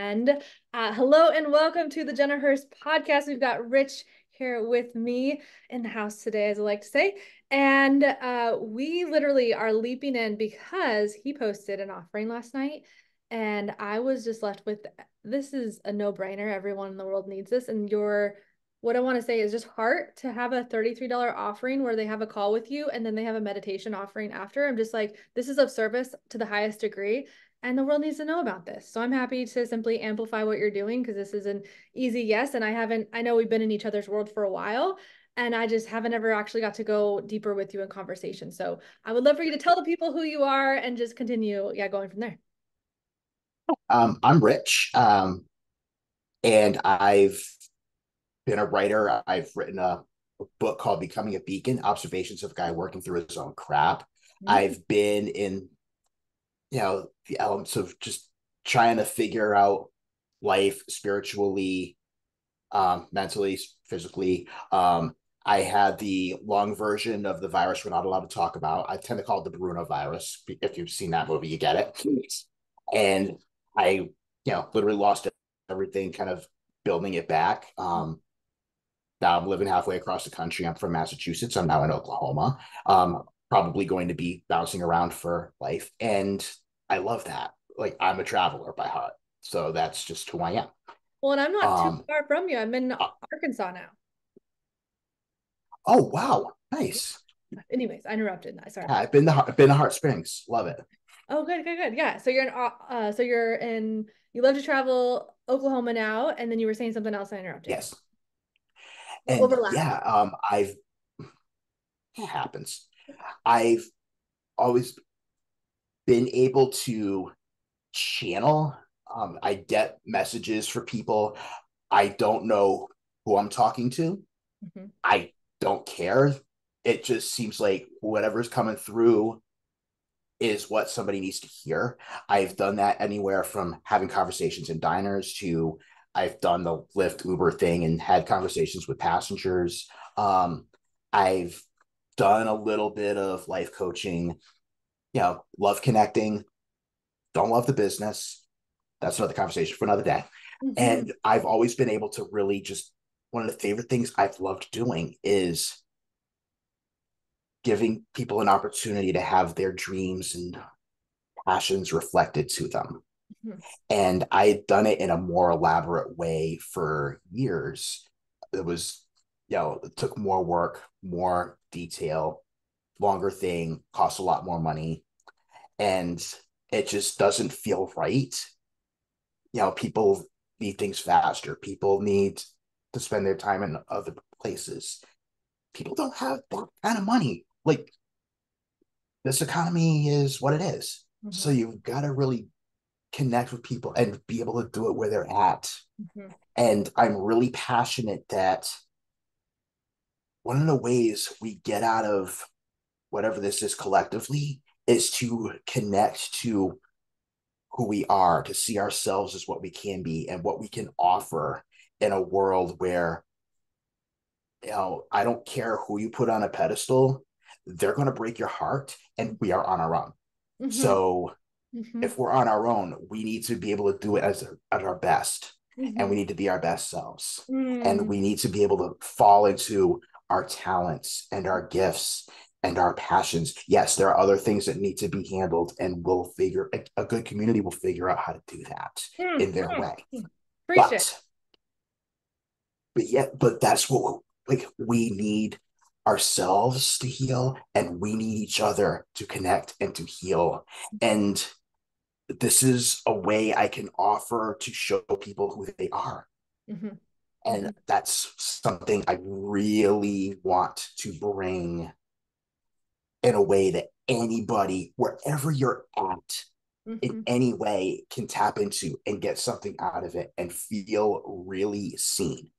And hello and welcome to the Jenna Hurst podcast. We've got Rich here with me in the house today, as I like to say. And we literally are leaping in because he posted an offering last night. And I was just left with, this is a no-brainer. Everyone in the world needs this. And what I want to say is just heart to have a $33 offering where they have a call with you and then they have a meditation offering after. I'm just like, this is of service to the highest degree. And the world needs to know about this. So I'm happy to simply amplify what you're doing because this is an easy yes. And I know we've been in each other's world for a while and I just haven't ever actually got to go deeper with you in conversation. So I would love for you to tell the people who you are and just continue, going from there. I'm Rich, and I've been a writer. I've written a book called Becoming a Beacon, Observations of a Guy Working Through His Own Crap. Mm. I've been in, the elements of just trying to figure out life spiritually, mentally, physically. I had the long version of the virus we're not allowed to talk about. I tend to call it the Bruno virus. If you've seen that movie, you get it. And I, literally lost everything, kind of building it back. Now I'm living halfway across the country. I'm from Massachusetts. I'm now in Oklahoma. Probably going to be bouncing around for life. And I love that. Like, I'm a traveler by heart. So that's just who I am. Well, and I'm not too Um, far from you. I'm in uh, Arkansas now. oh, wow. Nice. Anyways, I interrupted. Sorry Yeah, about that. I've been to Heart Springs. Love it. Oh, good, good, good. Yeah. You love to travel Oklahoma now, and then you were saying something else. I interrupted you. Yes. We'll And overlap. yeah, it happens. I've always been able to channel. I get messages for people. I don't know who I'm talking to. Mhm. I don't care. It just seems like whatever's coming through is what somebody needs to hear. I've done that anywhere from having conversations in diners to I've done the Lyft Uber thing and had conversations with passengers. I've done a little bit of life coaching, love connecting, don't love the business. That's another conversation for another day. Mhm. And I've always been able to really just, one of the favorite things I've loved doing is giving people an opportunity to have their dreams and passions reflected to them. Mhm. And I had done it in a more elaborate way for years. It was, it took more work, more detail, longer thing, cost a lot more money. And it just doesn't feel right. People need things faster. People need to spend their time in other places. People don't have that kind of money. Like, this economy is what it is. So Mhm. you've got to really connect with people and be able to do it where they're at. Mhm. And I'm really passionate that one of the ways we get out of whatever this is collectively is to connect to who we are, to see ourselves as what we can be and what we can offer in a world where, I don't care who you put on a pedestal, they're going to break your heart, and we are on our own. Mhm. So Mhm. if we're on our own, we need to be able to do it at our best, and we Mhm. need to be our best selves. And Mhm. we need to be able to fall into our talents and our gifts and our passions. Yes, there are other things that need to be handled, and a good community will figure out how to do that Mhm. in their way. Mhm. Preach it. But but that's what, like, we need ourselves to heal, and we need each other to connect and to heal. And this is a way I can offer to show people who they are. Mhm. And Mhm. that's something I really want to bring in a way that anybody, wherever you're at, in Mhm. any way can tap into and get something out of it and feel really seen.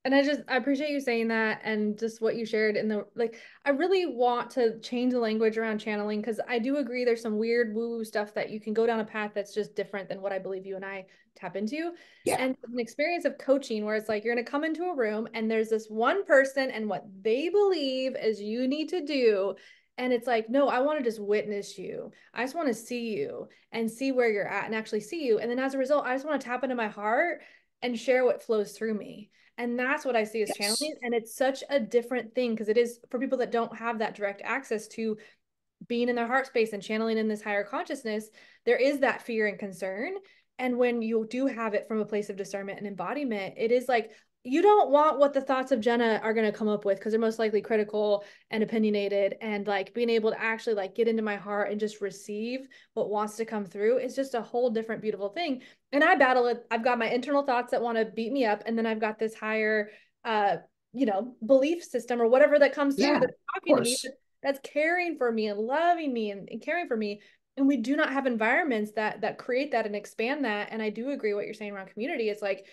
And I appreciate you saying that and just what you shared in the I really want to change the language around channeling because I do agree there's some weird woo-woo stuff that you can go down a path that's just different than what I believe you and I tap into. Yeah. And an experience of coaching where it's like you're gonna come into a room and there's this one person and what they believe is you need to do. And it's like, no, I want to just witness you. I just want to see you and see where you're at and actually see you. And then as a result, I just want to tap into my heart and share what flows through me. And that's what I see as Yes. channeling. And it's such a different thing because it is for people that don't have that direct access to being in their heart space and channeling in this higher consciousness, there is that fear and concern. And when you do have it from a place of discernment and embodiment, it is like, you don't want what the thoughts of Jenna are going to come up with because they're most likely critical and opinionated, and like being able to actually like get into my heart and just receive what wants to come through is just a whole different beautiful thing. And I battle it. I've got my internal thoughts that want to beat me up, and then I've got this higher belief system or whatever that comes through Yeah, that's of talking to me, course. that's caring for me and loving me and caring for me. And we do not have environments that create that and expand that. And I do agree what you're saying around community. It's like,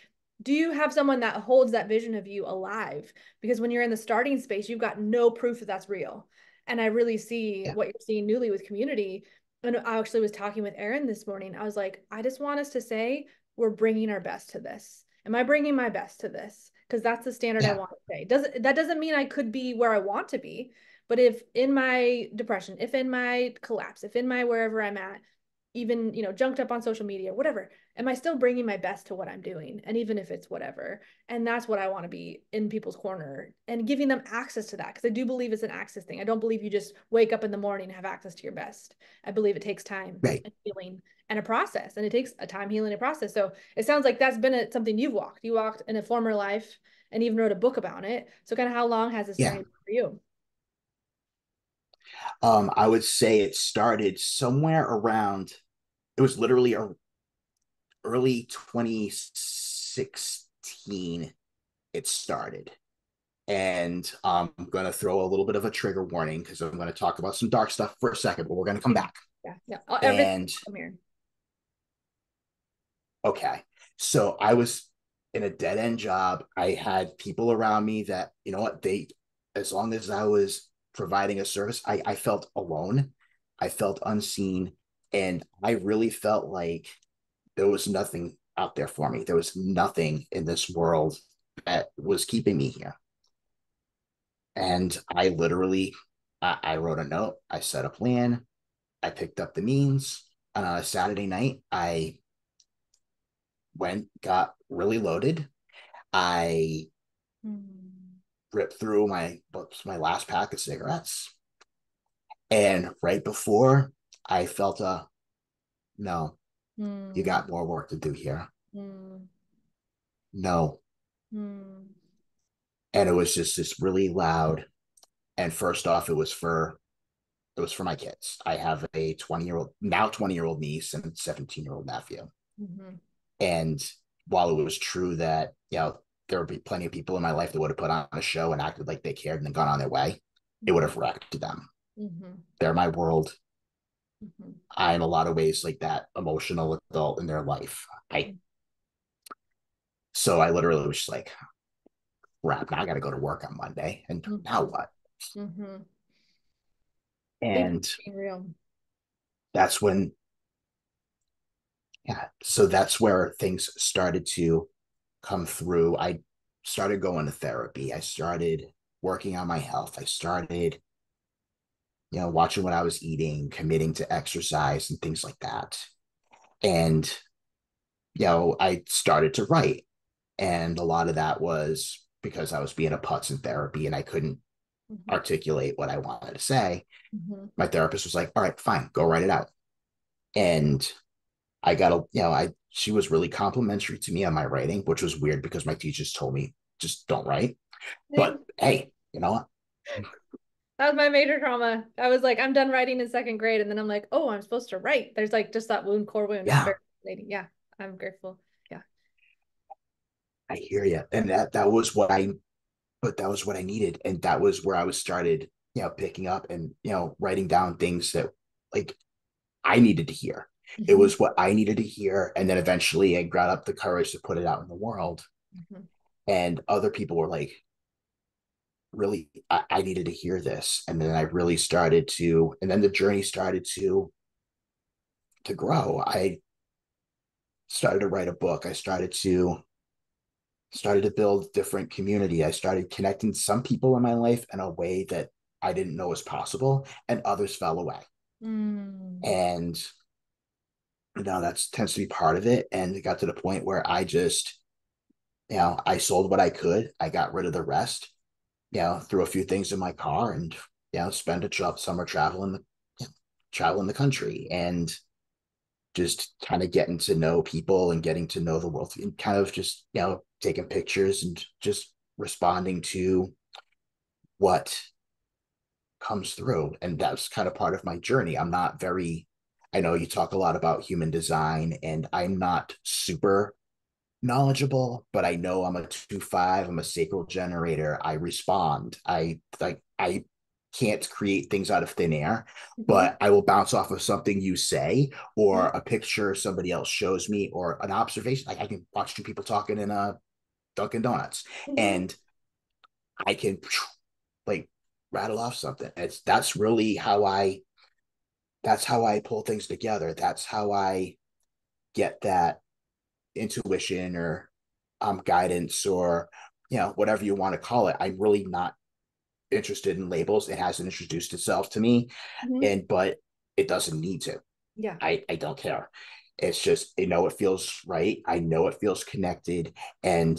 do you have someone that holds that vision of you alive? Because when you're in the starting space, you've got no proof that that's real. And I really see Yeah. what you're seeing newly with community. And I actually was talking with Erin this morning. I was like, I just want us to say we're bringing our best to this. Am I bringing my best to this? Because that's the standard I Yeah. want to say. That doesn't mean I could be where I want to be, but if in my depression, if in my collapse, if in my wherever I'm at, even, junked up on social media, whatever, am I still bringing my best to what I'm doing? And even if it's whatever. And that's what I want to be in people's corner and giving them access to that. Because I do believe it's an access thing. I don't believe you just wake up in the morning and have access to your best. I believe it takes time Right. and healing and a process. And it takes a time healing a process. So it sounds like that's been something you've walked. You walked in a former life and even wrote a book about it. So kind of how long has this Yeah. journey been for you? I would say it started somewhere around, it was literally early 2016 it started. And I'm going to throw a little bit of a trigger warning because I'm going to talk about some dark stuff for a second, but we're going to come Yeah, back. yeah, yeah. Everything And from here. okay, so I was in a dead end job. I had people around me that, you know what, as long as I was providing a service, I felt alone. I felt unseen. And I really felt like there was nothing out there for me. There was nothing in this world that was keeping me here. And I literally, I wrote a note, I set a plan, I picked up the means. On a Saturday night, I went, got really loaded. I Mm, ripped through my last pack of cigarettes. And right before I felt no, you mm, got more work to do here. mm, No. mm, And it was just this really loud. And first off, it was for my kids. I have a 20-year-old, now 20-year-old niece and 17-year-old nephew. mhm, And while it was true that, there would be plenty of people in my life that would have put on a show and acted like they cared and then gone on their way, it would mhm, have wrecked them. mhm, They're my world. mhm, I'm a lot of ways like that emotional adult in their life. So I literally was just like, crap, now I got to go to work on Monday. And now mhm, what? mhm. Thank you And for being real. that's when, yeah, so that's where things started to come through. I started going to therapy. I started working on my health. I started, watching what I was eating, committing to exercise and things like that. And, I started to write. And a lot of that was because I was being a putz in therapy and I couldn't Mhm, articulate what I wanted to say. mhm, My therapist was like, all right, fine, go write it out. And I got she was really complimentary to me on my writing, which was weird because my teachers told me just don't write. But hey, you know what? That was my major trauma. I was like, I'm done writing in second grade. And then I'm like, oh, I'm supposed to write. There's like just that wound, core wound. It's Yeah, very fascinating. Yeah, I'm grateful. Yeah. I hear you. And that was what I needed. And that was where I was started, picking up and, writing down things that like I needed to hear. It Mhm, was what I needed to hear. And then eventually I got up the courage to put it out in the world. mhm, And other people were like, really, I needed to hear this. And then I really started and then the journey started to grow. I started to write a book. I started to build different community. I started connecting some people in my life in a way that I didn't know was possible, and others fell away. Mm. And that tends to be part of it. And it got to the point where I just, I sold what I could. I got rid of the rest, threw a few things in my car and, spend summer traveling traveling the country and just kind of getting to know people and getting to know the world and kind of just, taking pictures and just responding to what comes through. And that's kind of part of my journey. I know you talk a lot about human design, and I'm not super knowledgeable, but I know I'm a 2-5. I'm a sacral generator. I respond. I can't create things out of thin air, Mhm. but I will bounce off of something you say Yeah. or a picture somebody else shows me or an observation. Like I can watch two people talking in a Dunkin' Donuts, Mhm. and I can like rattle off something. That's really how I pull things together. That's how I get that intuition or guidance or whatever you want to call it. I'm really not interested in labels. It hasn't introduced itself to me, Mhm. but it doesn't need to. Yeah. I don't care. It's just it feels right. I know it feels connected, and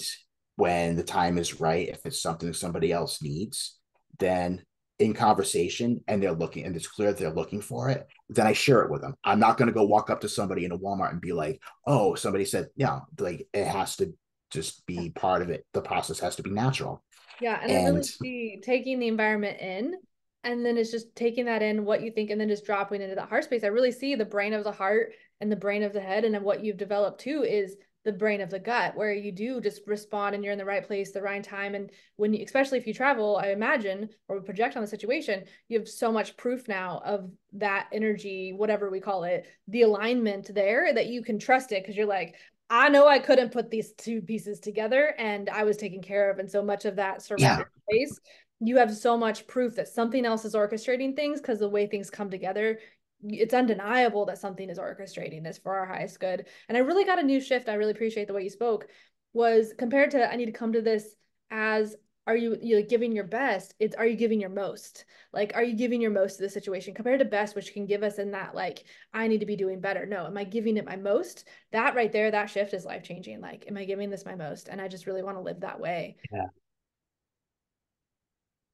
when the time is right, if it's something somebody else needs, then in conversation and they're looking and it's clear they're looking for it, then I share it with them. I'm not going to go walk up to somebody in a Walmart and be like, "Oh, somebody said, yeah." Like it has to just be part of it. The process has to be natural, Yeah, and I and really see taking the environment in and then it's just taking that in what you think and then just dropping into that heart space. I really see the brain of the heart and the brain of the head. And then what you've developed too is the brain of the gut, where you do just respond and you're in the right place, the right time. And when you, especially if you travel, I imagine, or project on the situation, you have so much proof now of that energy, whatever we call it, the alignment there that you can trust it because you're like, I know I couldn't put these two pieces together and I was taken care of. And so much of that yeah, surrender space, you have so much proof that something else is orchestrating things because the way things come together, it's undeniable that something is orchestrating this for our highest good. And I really got a new shift. I really appreciate the way you spoke, was compared to I need to come to this as are you giving your best? It's are you giving your most? Like, are you giving your most to the situation compared to best, which can give us in that like I need to be doing better. No, am I giving it my most? That right there, that shift is life changing. Like, am I giving this my most? And I just really want to live that way. yeah.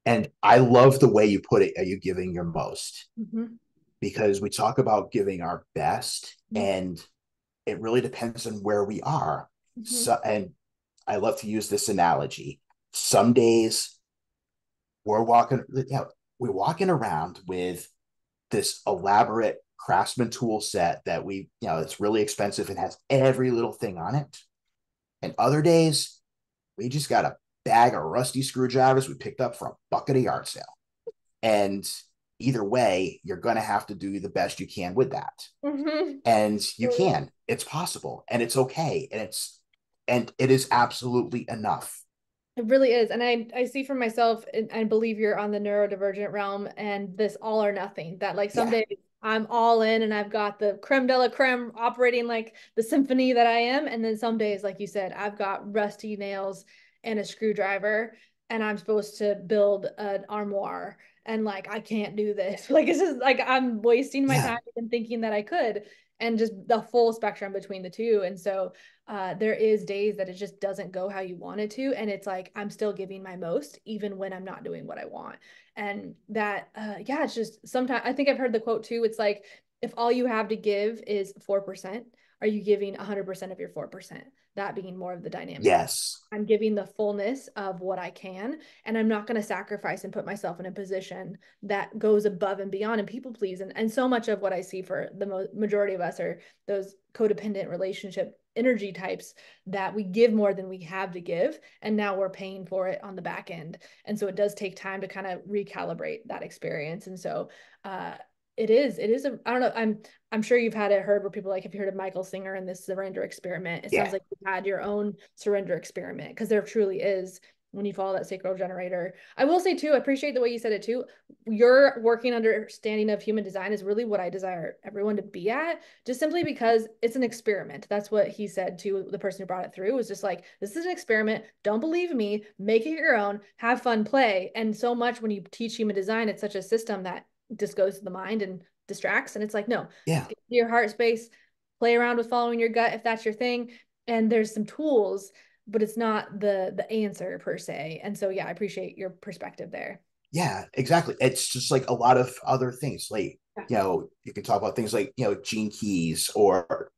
And I love the way you put it. Are you giving your most? Mm-hmm. Because we talk about giving our best, Mm-hmm. and it really depends on where we are. Mm-hmm. So, and I love to use this analogy. Some days we're walking around with this elaborate craftsman tool set that it's really expensive and has every little thing on it. And other days, we just got a bag of rusty screwdrivers we picked up from a bucket of yard sale. And either way, you're going to have to do the best you can with that. Mm-hmm. And you can. It's possible, and it's okay, and it is absolutely enough. It really is. And I see for myself, and I believe you're on the neurodivergent realm and this all or nothing, that like some Yeah, days I'm all in and I've got the creme de la creme operating like the symphony that I am. And then some days, like you said, I've got rusty nails and a screwdriver and I'm supposed to build an armoire. And like, I can't do this. Like, it's just like I'm wasting my yeah, time and thinking that I could, and just the full spectrum between the two. And so, there is days that it just doesn't go how you want it to, and it's like I'm still giving my most even when I'm not doing what I want. And that yeah, it's just sometimes I think I've heard the quote too. It's like if all you have to give is 4%, are you giving 100% of your 4%? That being more of the dynamic. yes, I'm giving the fullness of what I can, and I'm not going to sacrifice and put myself in a position that goes above and beyond and people please. And so much of what I see for the majority of us are those codependent relationship energy types that we give more than we have to give. And now we're paying for it on the back end. And so it does take time to kind of recalibrate that experience. And so, uh, I don't know, I'm sure you've had it heard where people like, have you heard of Michael Singer and this surrender experiment? It sounds yeah, like you've had your own surrender experiment because there truly is when you follow that sacral generator. I will say too, I appreciate the way you said it too. Your working understanding of human design is really what I desire everyone to be at, just simply because it's an experiment. That's what he said to the person who brought it through, was just like, this is an experiment. Don't believe me, make it your own, have fun, play. And so much when you teach human design, it's such a system that just goes to the mind and distracts. And it's like, no, Yeah. get to your heart space, play around with following your gut if that's your thing. And there's some tools, but it's not the answer per se. And so yeah, I appreciate your perspective there. Yeah, exactly. It's just like a lot of other things. Like, Yeah. you can talk about things like, gene keys or,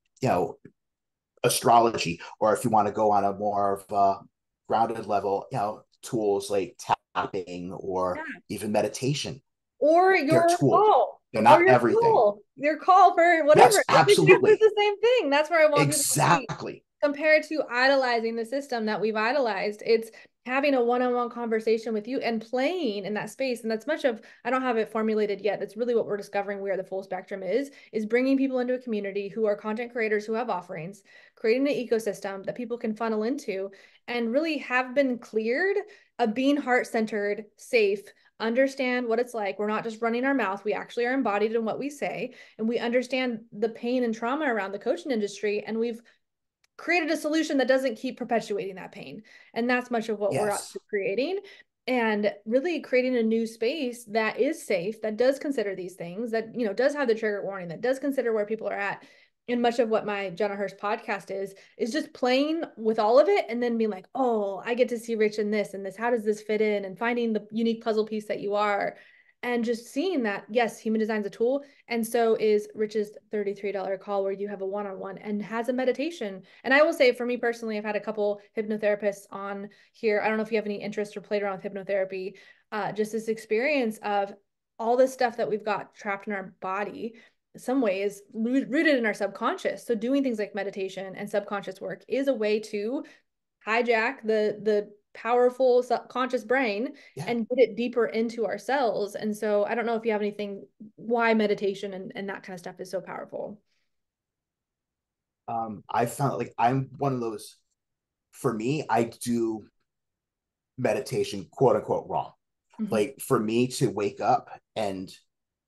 astrology, or if you want to go on a more of a grounded level, tools like tapping or Yeah. even meditation. Or They're your tools. call, They're or not your everything. call, your call for whatever. Yes, It's exactly absolutely. the same thing. That's where I want people to be. Exactly. Compared to idolizing the system that we've idolized, it's having a one-on-one conversation with you and playing in that space. And that's much of, I don't have it formulated yet. That's really what we're discovering where the full spectrum is bringing people into a community who are content creators who have offerings, creating an ecosystem that people can funnel into and really have been cleared of being heart-centered, safe, understand what it's like. We're not just running our mouth. We actually are embodied in what we say, and we understand the pain and trauma around the coaching industry. And we've created a solution that doesn't keep perpetuating that pain. And that's much of what we're up Yes. to creating. And really creating a new space that is safe, that does consider these things, that, does have the trigger warning, that does consider where people are at. And much of what my Jenna Hurst podcast is just playing with all of it and then being like, oh, I get to see Rich in this and this. How does this fit in? And finding the unique puzzle piece that you are. And just seeing that, yes, human design is a tool. And so is Rich's $33 call where you have a one-on-one and has a meditation. And I will say for me personally, I've had a couple hypnotherapists on here. I don't know if you have any interest or played around with hypnotherapy. Just this experience of all this stuff that we've got trapped in our body, in some ways rooted in our subconscious. So doing things like meditation and subconscious work is a way to hijack the powerful subconscious brain Yeah. and get it deeper into our cells. And so I don't know if you have anything why meditation and that kind of stuff is so powerful. I found like I'm one of those, for me, I do meditation, quote unquote, wrong. Mm-hmm. Like for me to wake up and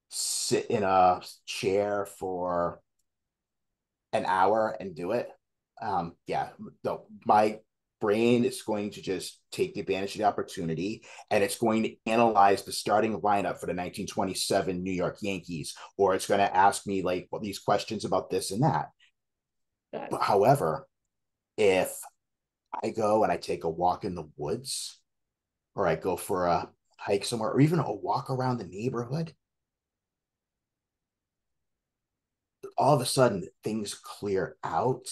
sit in a chair for an hour and do it, yeah, no, my brain is going to just take advantage of the opportunity, and it's going to analyze the starting lineup for the 1927 New York Yankees, or it's going to ask me like, well, these questions about this and that. Good. But however, if I go and I take a walk in the woods, or I go for a hike somewhere, or even a walk around the neighborhood, all of a sudden things clear out.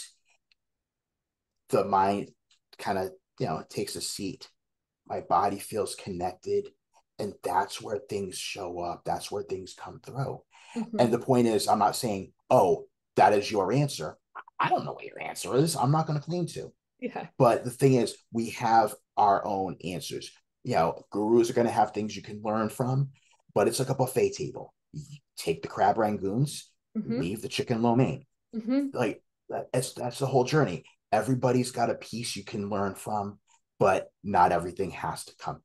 The mind kind of, takes a seat. My body feels connected. And that's where things show up. That's where things come through. And Mm-hmm. the point is, I'm not saying, oh, that is your answer. I don't know what your answer is. I'm not going to claim to. Yeah. But the thing is, we have our own answers. Gurus are going to have things you can learn from, but it's like a buffet table. You take the crab rangoons, Mm-hmm. leave the chicken lo mein. Mm-hmm. Like that's the whole journey. Everybody's got a piece you can learn from, but not everything has to come.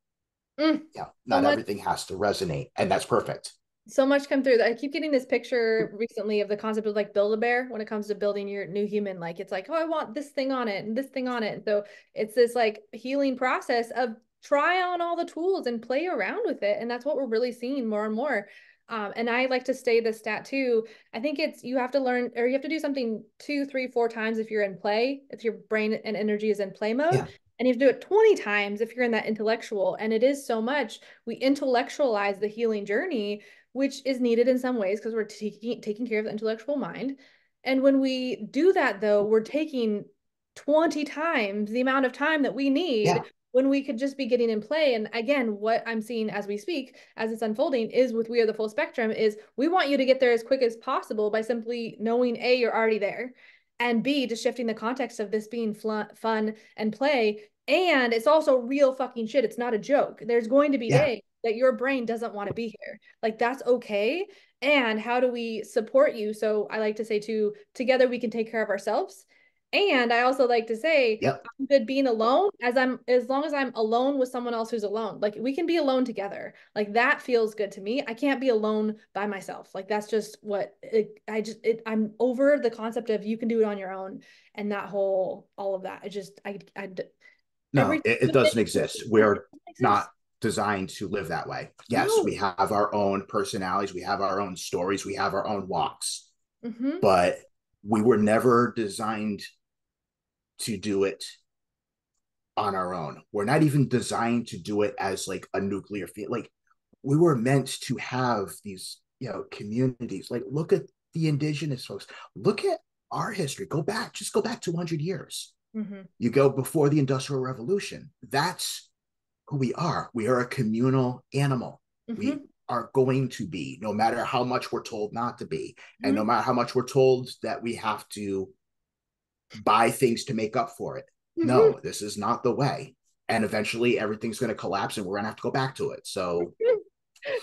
So Not much everything has to resonate, and that's perfect. so much come through. I keep getting this picture recently of the concept of like Build-A-Bear when it comes to building your new human. Like it's like, oh, I want this thing on it and this thing on it. And so it's this like healing process of try on all the tools and play around with it. And that's what we're really seeing more and more. And I like to say this stat too. I think it's you have to learn or you have to do something two, three, four times if you're in play, if your brain and energy is in play mode. Yeah, And you have to do it 20 times if you're in that intellectual. And it is so much we intellectualize the healing journey, which is needed in some ways because we're taking care of the intellectual mind. And when we do that, though, we're taking 20 times the amount of time that we yeah, need when we could just be getting in play. And again, what I'm seeing as we speak, as it's unfolding, is with We Are the Full Spectrum, is we want you to get there as quick as possible by simply knowing A, you're already there, and B, just shifting the context of this being fun and play. And it's also real fucking shit. It's not a joke. There's going to be yeah, days that your brain doesn't want to be here. Like that's okay. And how do we support you? So I like to say too, together we can take care of ourselves. And I also like to say Yep. I'm good being alone as long as I'm alone with someone else who's alone. Like we can be alone together. Like that feels good to me. I can't be alone by myself. Like that's just what I'm over the concept of you can do it on your own and that whole all of that. I No, every it doesn't exist. yeah, it We're doesn't not exist. designed to live that way. Yes, we No. have our own personalities, we have our own stories, we have our own walks, Mm-hmm. but we were never designed to do it on our own. We're not even designed to do it as like a nuclear field. Like we were meant to have these, communities. Like look at the indigenous folks. Look at our history. Just go back 200 years. Mm-hmm. You go before the Industrial Revolution. That's who we are. We are a communal animal. We Mm-hmm. are going to be, no matter how much we're told not to be, and no Mm-hmm. matter how much we're told that we have to buy things to make up for it. Mm-hmm. No, this is not the way. And eventually everything's going to collapse and we're going to have to go back to it. So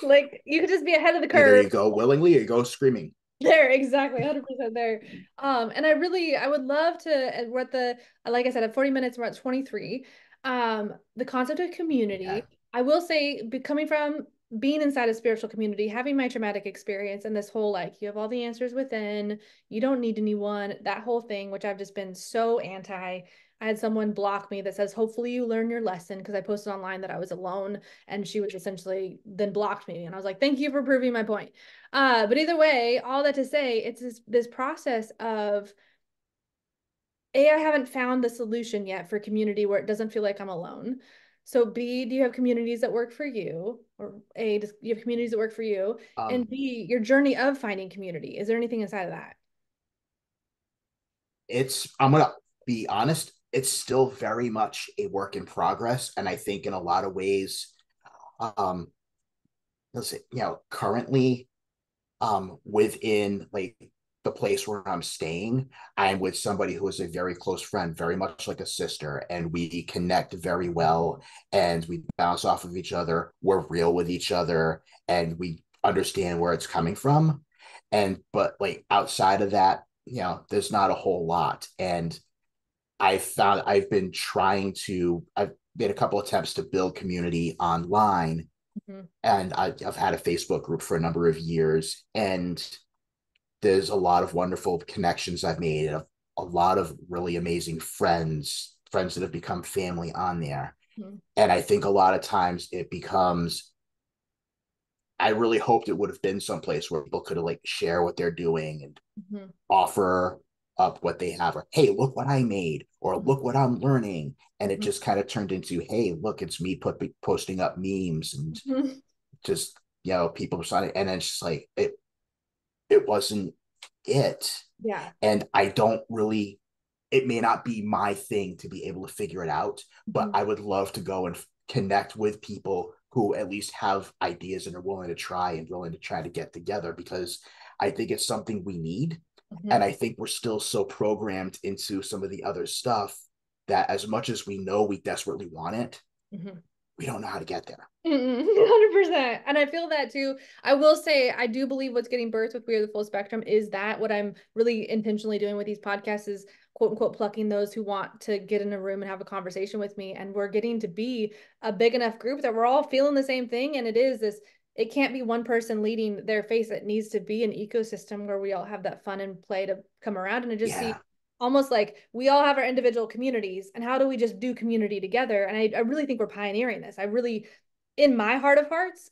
Like you could just be ahead of the either curve. you go willingly or you go screaming. There, exactly, 100% there. And I would love to, we're at like I said, at 40 minutes, we're at 23. The concept of Okay. community, I will say, coming from being inside a spiritual community, having my traumatic experience and this whole like, you have all the answers within, you don't need anyone, that whole thing, which I've just been so anti. I had someone block me that says, hopefully you learn your lesson because I posted online that I was alone and she was essentially then blocked me. And I was like, thank you for proving my point. But either way, all that to say, it's this process of A, I haven't found the solution yet for community where it doesn't feel like I'm alone. So B, do you have communities that work for you? Or A, do you have communities that work for you? Um, And B, your journey of finding community. Is there anything inside of that? I'm going to be honest, it's still very much a work in progress. And I think in a lot of ways, um, let's say, currently within like the place where I'm staying, I'm with somebody who is a very close friend, very much like a sister, and we connect very well and we bounce off of each other. We're real with each other and we understand where it's coming from. And but like outside of that, there's not a whole lot. And I've been I've made a couple attempts to build community online Mhm. and I've had a Facebook group for a number of years, and there's a lot of wonderful connections I've made, a lot of really amazing friends that have become family on there. Mhm. And I think a lot of times it becomes, I really hoped it would have been someplace where people could like share what they're doing and Mhm. offer up what they have, or hey, look what I made, or Mhm. look what I'm learning. And it Mhm. just kind of turned into, hey, look, it's me posting up memes and Mhm. just people signing, and it's just like it wasn't it. Yeah. And I don't really, it may not be my thing to be able to figure it out, but Mhm. I would love to go and connect with people who at least have ideas and are willing to try and willing to try to get together, because I think it's something we need. And Mhm. I think we're still so programmed into some of the other stuff that as much as we know we desperately want it, Mhm. we don't know how to get there. 100%. And I feel that too. I will say, I do believe what's getting birthed with We Are the Full Spectrum is that what I'm really intentionally doing with these podcasts is quote unquote plucking those who want to get in a room and have a conversation with me. And we're getting to be a big enough group that we're all feeling the same thing. And it can't be one person leading their face. It needs to be an ecosystem where we all have that fun and play to come around. And I just see Yeah. almost like we all have our individual communities and how do we just do community together? And I really think we're pioneering this. I really, in my heart of hearts,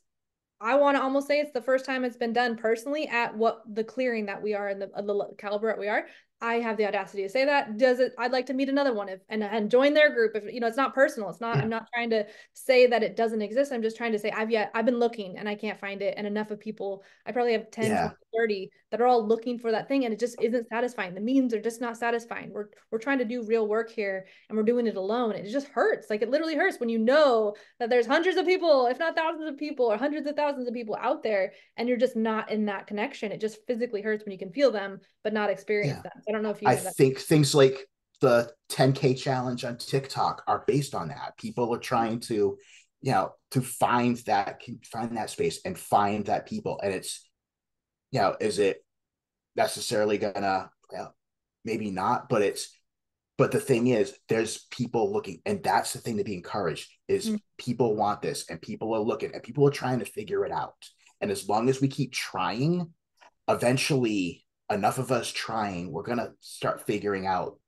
I want to almost say it's the first time it's been done personally at what the clearing that we are and the caliber that we are. I have the audacity to say that. Does it? I'd like to meet another one and join their group. If it's not personal. It's not. Yeah. I'm not trying to say that it doesn't exist. I'm just trying to say I've been looking and I can't find it. And enough of people. I probably have 10, Yeah. 20, 30 that are all looking for that thing, and it just isn't satisfying. The means are just not satisfying. We're trying to do real work here, and we're doing it alone. It just hurts. Like it literally hurts when you know that there's hundreds of people, if not thousands of people, or hundreds of thousands of people out there, and you're just not in that connection. It just physically hurts when you can feel them, but not experience Yeah. them. So I don't know if you I have that. think things like the 10K challenge on TikTok are based on that. People are trying to, to find that space and find that people. And it's, is it necessarily gonna, well, maybe not, but it's But the thing is, there's people looking, and that's the thing to be encouraged is people want this, and people are looking, and people are trying to figure it out. And as long as we keep trying, eventually, enough of us trying, we're gonna start figuring out.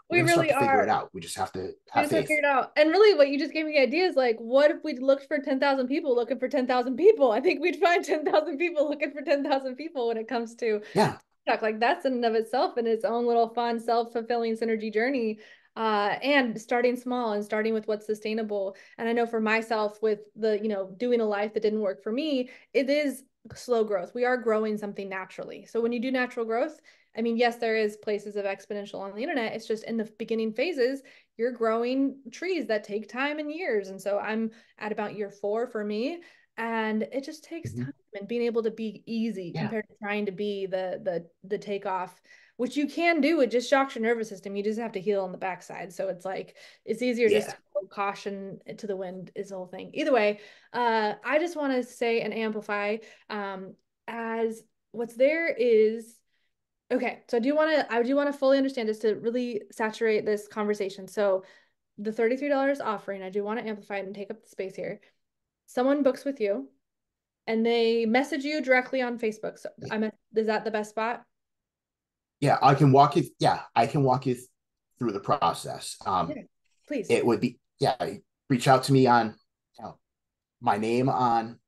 We're We gonna start really to figure it are. out. We just have to We have just have to faith. figure it out. And really, what you just gave me the idea is like, what if we looked for 10,000 people looking for 10,000 people? I think we'd find 10,000 people looking for 10,000 people when it comes to Yeah. TikTok. Like that's in and of itself in its own little fun, self-fulfilling synergy journey. And starting small and starting with what's sustainable. And I know for myself, with the, doing a life that didn't work for me, it is slow growth. We are growing something naturally. So when you do natural growth, I mean, yes, there is places of exponential on the internet. It's just in the beginning phases, you're growing trees that take time and years. And so I'm at about year 4 for me. And it just takes Mhm. time and being able to be easy Yeah. compared to trying to be the takeoff, which you can do. It just shocks your nervous system. You just have to heal on the backside. So it's like it's easier just Yeah. to go caution to the wind is the whole thing. Either way, I just want to say and amplify as what's there is okay. So I do want to fully understand just to really saturate this conversation. So the $33 offering, I do want to amplify it and take up the space here. Someone books with you and they message you directly on Facebook. So is that the best spot? Yeah. I can walk you. Yeah. I can walk you through the process. Yeah, please. It would be, yeah, reach out to me on, you know, my name on,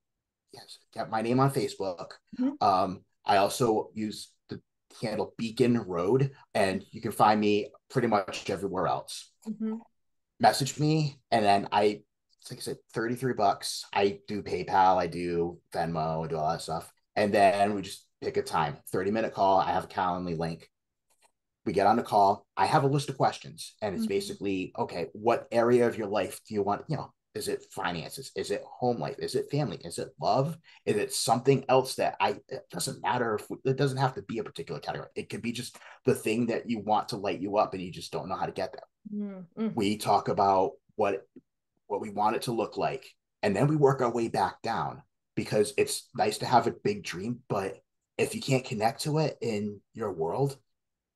yes, get my name on Facebook. Mhm. I also use the handle Beacon Road, and you can find me pretty much everywhere else. Mhm. Message me, and then like I said, $33. I do PayPal, I do Venmo, I do all that stuff. And then we just pick a time, 30-minute call. I have a Calendly link. We get on the call. I have a list of questions, and it's Mhm. basically, okay, what area of your life do you want? Is it finances? Is it home life? Is it family? Is it love? Is it something else that it doesn't matter if it doesn't have to be a particular category. It could be just the thing that you want to light you up and you just don't know how to get there. Mhm. We talk about what we want it to look like, and then we work our way back down because it's nice to have a big dream, but if you can't connect to it in your world,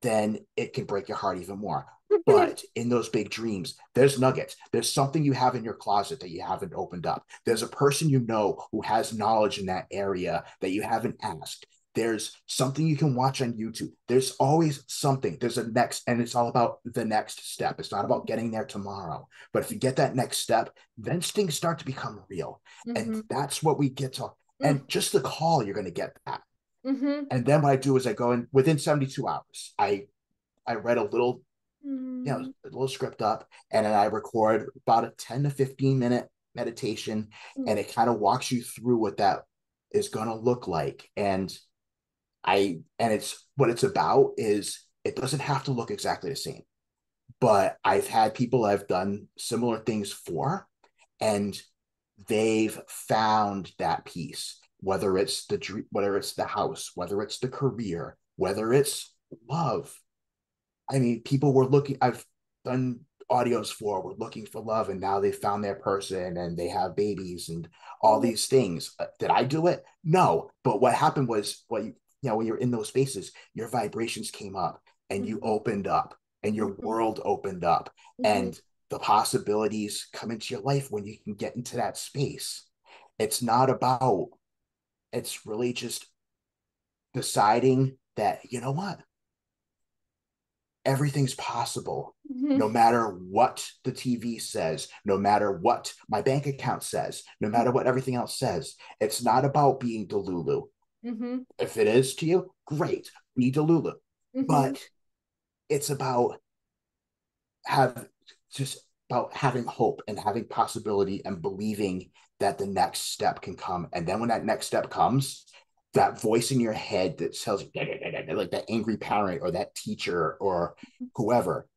then it can break your heart even more. But in those big dreams, there's nuggets. There's something you have in your closet that you haven't opened up. There's a person you know who has knowledge in that area that you haven't asked. There's something you can watch on YouTube. There's always something. There's a next, and it's all about the next step. It's not about getting there tomorrow. But if you get that next step, then things start to become real. And Mhm. that's what we get to. Mhm. And just the call, you're going to get that. Mhm. And then what I do is I go in within 72 hours. I read a little, Mhm. a little script up, and then I record about a 10 to 15 minute meditation, and it kind of walks you through what that is going to look like. And it's what it's about is it doesn't have to look exactly the same, but I've had people I've done similar things for, and they've found that piece, whether it's the house, whether it's the career, whether it's love. I mean, people were looking, I've done audios for, were looking for love, and now they found their person and they have babies and all Oh. these things. Did I do it? No. But what happened was, when you're in those spaces, your vibrations came up and you Mhm. opened up and your Mhm. world opened up, Mhm. and the possibilities come into your life when you can get into that space. It's not about, it's really just deciding that, you know what? Everything's possible. No Mhm. matter what the TV says, no matter what my bank account says, no matter what everything else says, it's not about being Delulu. Mhm. If it is to you, great, be Delulu. Mhm. But it's about have just about having hope and having possibility and believing that the next step can come. And then when that next step comes, that voice in your head that tells you like that angry parent or that teacher or whoever,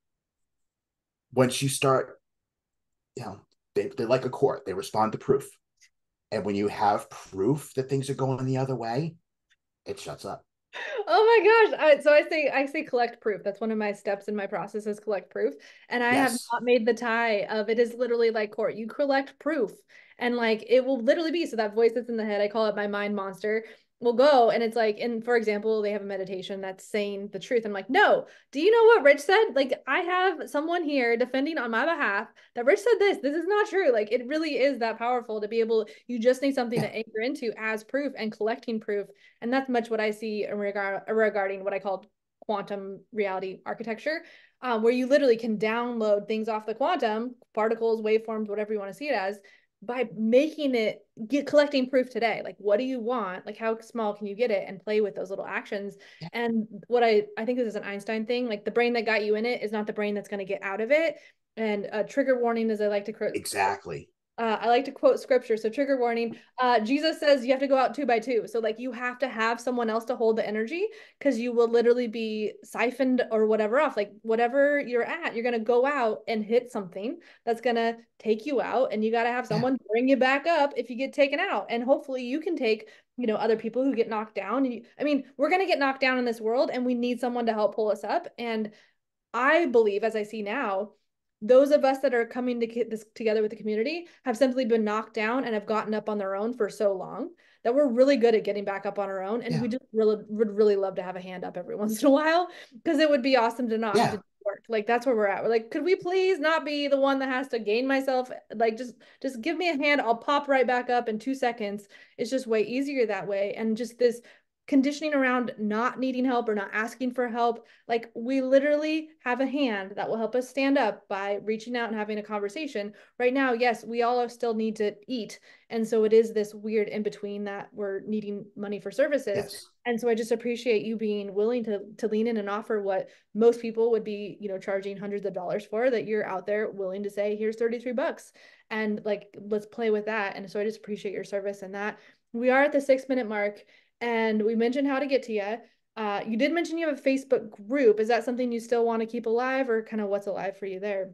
once you start, they're like a court, they respond to proof. And when you have proof that things are going the other way, it shuts up. Oh my gosh. So I say collect proof. That's one of my steps in my process is collect proof. And I have Yes. not made the tie of it is literally like court. You collect proof. And like it will literally be so that voice that's in the head, I call it my mind monster. will go and it's like, and for example, they have a meditation that's saying the truth. I'm like, no, do you know what Rich said? Like, I have someone here defending on my behalf that Rich said this. This is not true. Like, it really is that powerful to be able, you just need something Yeah, to anchor into as proof and collecting proof. And that's much what I see regarding what I call quantum reality architecture, where you literally can download things off the quantum, particles, waveforms, whatever you want to see it as, by making it collecting proof today. Like, what do you want? Like, how small can you get it and play with those little actions? yeah, And what I think this is an Einstein thing. Like, the brain that got you in it is not the brain that's going to get out of it. And trigger warning, as I like to exactly. I like to quote scripture. So trigger warning. Jesus says you have to go out two by two. So like you have to have someone else to hold the energy because you will literally be siphoned or whatever off. Like whatever you're at, you're gonna go out and hit something that's gonna take you out, and you gotta have Yeah, someone bring you back up if you get taken out. And hopefully you can take, other people who get knocked down. And I mean, we're gonna get knocked down in this world, and we need someone to help pull us up. And I believe, as I see now, those of us that are coming to get this together with the community have simply been knocked down and have gotten up on their own for so long that we're really good at getting back up on our own. And yeah, we just really would really love to have a hand up every once in a while because it would be awesome to not have to yeah. do work. Like that's where we're at. We're like, could we please not be the one that has to gain myself? Like just give me a hand. I'll pop right back up in 2 seconds. It's just way easier that way. And just this conditioning around not needing help or not asking for help, like we literally have a hand that will help us stand up by reaching out and having a conversation. Right now, yes, we all still need to eat. And so it is this weird in between that we're needing money for services. Yes. And so I just appreciate you being willing to lean in and offer what most people would be, charging hundreds of dollars for, that you're out there willing to say, here's 33 bucks. And like, let's play with that. And so I just appreciate your service and that. We are at the 6 minute mark, and we mentioned how to get to you. You did mention you have a Facebook group. Is that something you still want to keep alive, or kind of what's alive for you there?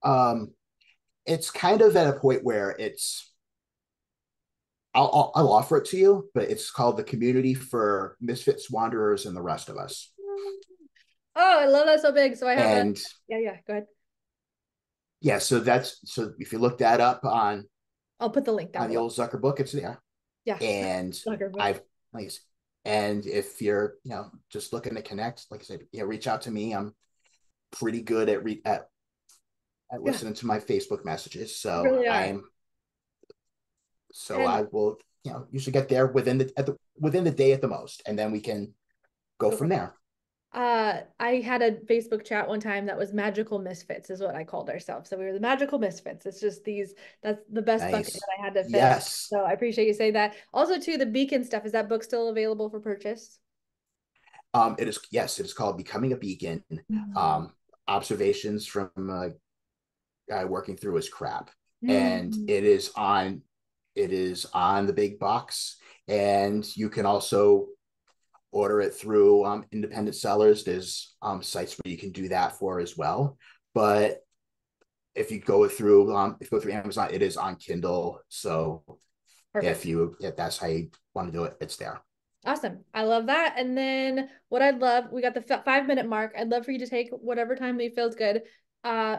Um, it's kind of at a point where I'll offer it to you, but it's called the Community for Misfits, Wanderers, and the Rest of Us. Oh, I love that so big. So I have a, And yeah, yeah, go ahead. yeah, so if you look that up I'll put the link down on the below. old Zucker book, it's there. Yeah. And Sucker book. I've like, and if you're just looking to connect, like I said, reach out to me. I'm pretty good at Yeah, listening to my Facebook messages, you so really are. And I will usually get there within the day at the most, and then we can go go from from there. I had a Facebook chat one time that was magical misfits, is what I called ourselves. So we were the magical misfits. It's just these, that's the best bucket Nice. that I had to fit. Yes. So I appreciate you saying that. Also, too, the beacon stuff, is that book still available for purchase? It is. Yes, it is called Becoming a Beacon. Mm. Um, Observations from a guy working through his crap, and Mm. it is on the big box, and you can also order it through independent sellers. There's sites where you can do that for as well. But if you go through Amazon, it is on Kindle. So Perfect. if that's how you want to do it, it's there. Awesome. I love that. And then what I'd love, we got the 5 minute mark. I'd love for you to take whatever time that feels good.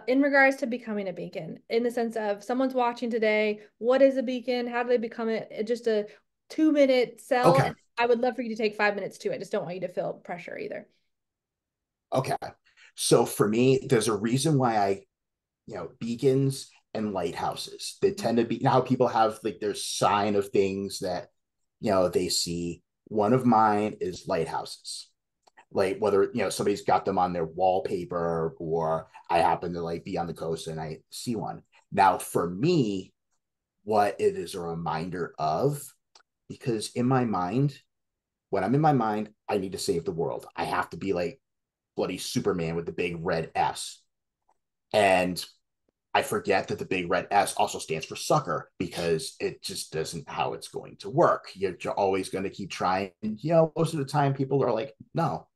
In regards to becoming a beacon, in the sense of someone's watching today, what is a beacon? How do they become it? Just a 2 minute sell. Okay. And I would love for you to take 5 minutes too. I just don't want you to feel pressure either. Okay. So for me, there's a reason why beacons and lighthouses. They tend to be now people have like their sign of things that they see. One of mine is lighthouses. Like whether somebody's got them on their wallpaper or I happen to like be on the coast and I see one. Now for me, what it is a reminder of, because in my mind, when I'm in my mind, I need to save the world. I have to be like bloody Superman with the big red S. And I forget that the big red S also stands for sucker because it just doesn't how it's going to work. You're always going to keep trying. And, most of the time people are like, no,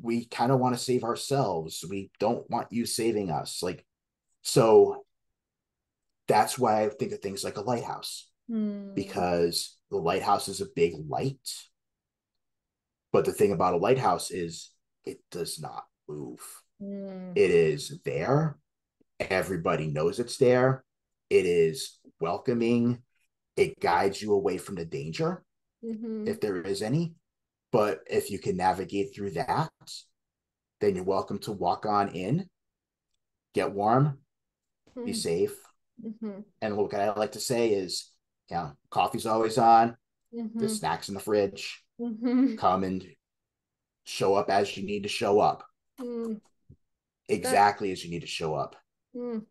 we kind of want to save ourselves. We don't want you saving us. Like, so that's why I think of things like a lighthouse, Hmm. because the lighthouse is a big light. But the thing about a lighthouse is it does not move. Hmm. It is there. Everybody knows it's there. It is welcoming. It guides you away from the danger. Mm-hmm. if there is any. But if you can navigate through that, then you're welcome to walk on in, get warm, be safe. Mm-hmm. And what I like to say is, coffee's always on, the Mm-hmm. snacks in the fridge, Mm-hmm. come and show up as you need to show up, Mm. That. exactly as you need to show up. Mm.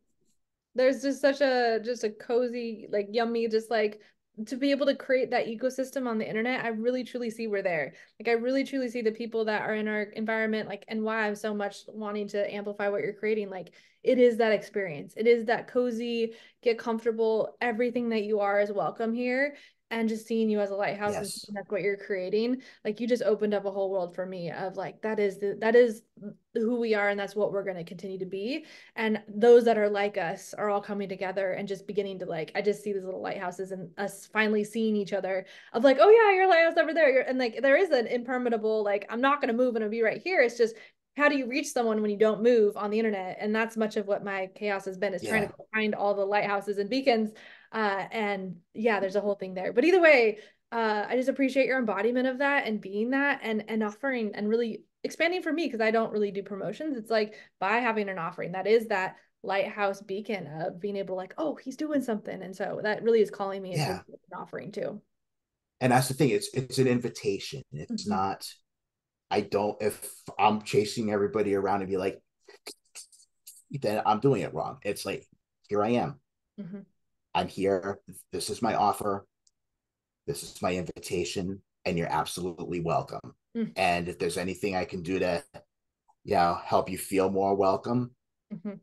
There's just such a cozy, like yummy, just like to be able to create that ecosystem on the internet. I really truly see we're there. Like I really truly see the people that are in our environment, like, and why I'm so much wanting to amplify what you're creating. Like it is that experience. It is that cozy, get comfortable, everything that you are is welcome here. And just seeing you as a lighthouse and Yes. that's what you're creating, like you just opened up a whole world for me of like that is who we are and that's what we're going to continue to be. And those that are like us are all coming together and just beginning to like, I just see these little lighthouses and us finally seeing each other of like, oh yeah, your lighthouse over there. And like there is an impermeable, like I'm not going to move and I'll be right here. It's just how do you reach someone when you don't move on the internet? And that's much of what my chaos has been, is trying to Yeah. go find all the lighthouses and beacons. And yeah, there's a whole thing there. But either way, I just appreciate your embodiment of that and being that and offering and really expanding for me because I don't really do promotions. It's like by having an offering that is that lighthouse beacon of being able to like, oh, he's doing something. And so that really is calling me into Yeah. an offering too. And that's the thing. It's an invitation. It's Mm-hmm. not, I don't, if I'm chasing everybody around and be like, then I'm doing it wrong. It's like, here I am. Mm-hmm. I'm here. This is my offer. This is my invitation, and you're absolutely welcome. And if there's anything I can do to, help you feel more welcome, Mm-hmm.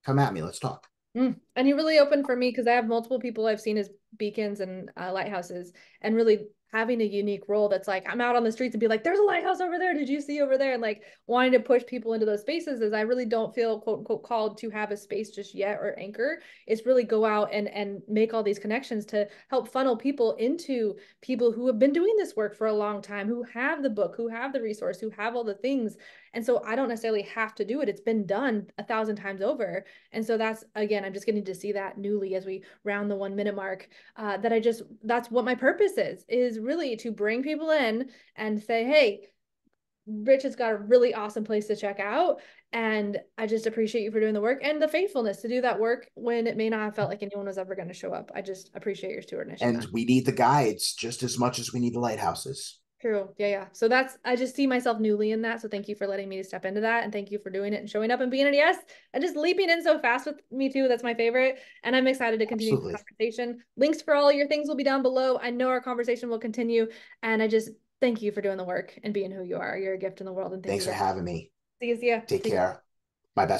come at me. Let's talk. And you really opened for me because I have multiple people I've seen as beacons and lighthouses, and really having a unique role that's like I'm out on the streets and be like, "There's a lighthouse over there. Did you see over there?" And like wanting to push people into those spaces is I really don't feel quote unquote called to have a space just yet or anchor. It's really go out and make all these connections to help funnel people into people who have been doing this work for a long time, who have the book, who have the resource, who have all the things. And so I don't necessarily have to do it. It's been done 1,000 times over. And so that's again, I'm just getting to see that newly as we round the 1 minute mark. That I just that's what my purpose is really to bring people in and say, hey, Rich has got a really awesome place to check out. And I just appreciate you for doing the work and the faithfulness to do that work when it may not have felt like anyone was ever going to show up. I just appreciate your stewardess in And that. we need the guides just as much as we need the lighthouses. True. Yeah, yeah. So that's I just see myself newly in that. So thank you for letting me step into that and thank you for doing it and showing up and being a yes and just leaping in so fast with me too. That's my favorite. And I'm excited to continue the Absolutely. conversation. Links for all your things will be down below. I know our conversation will continue. And I just thank you for doing the work and being who you are. You're a gift in the world. And thank you Thanks for very having me. much. See you. See you. Take See you. care. My best.